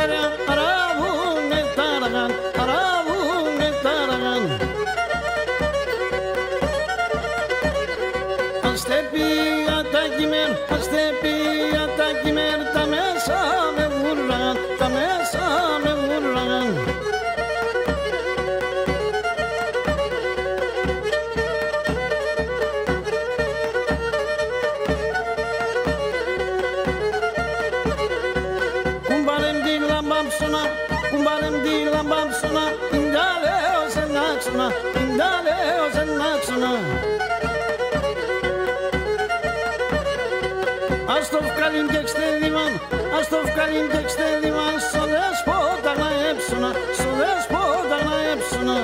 taragan, aravune taragan, aravune taragan. Αστέπια τα κειμέν, αστέπια τα κειμέν, τα μέσα με βουρραγαν, τα μέσα με βουρραγαν. Κουμπάρεμ τη λαμπάμψωνα, κουμπάρεμ τη λαμπάμψωνα, ιντάλεω σε νάξωνα, ιντάλεω σε νάξωνα. Ας το βγάλιν και ξτέδιμαν, ας το βγάλιν και ξτέδιμαν, στο δέσποτα να έψωνα, στο δέσποτα να έψωνα.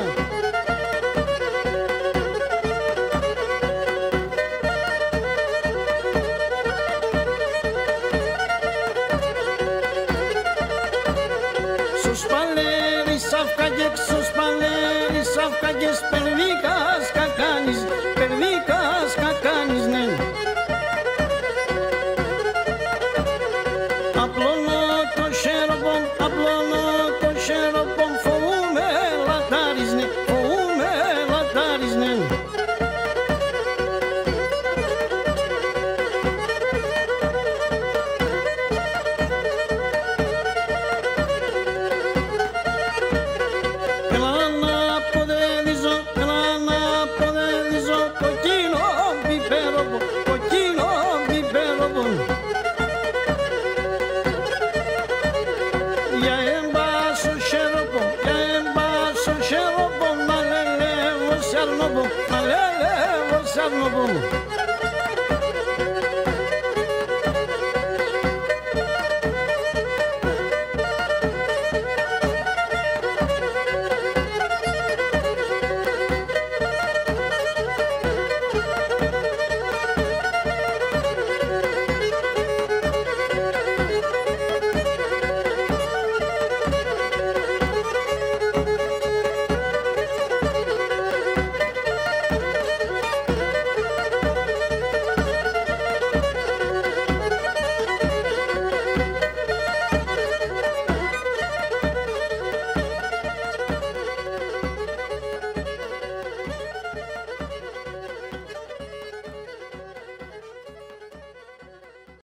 Sus παλέρις αυκαγές, sus παλέρις αυκαγές, περδίκας κακάνεις, περδίκας κακάνεις, ναι. Απλώνω το χέροπον, απλώνω το χέροπον, φοβούμαι λατάρισνε, φοβούμαι λατάρισνε. Έλα να αποδέδειζω, έλα να αποδέδειζω, κοκκίνο πιπέροπον, κοκκίνο πιπέροπον. Για εμπάσω χέροπον, για εμπάσω χέροπον, να λελεύω σαρνοπον, να λελεύω σαρνοπον.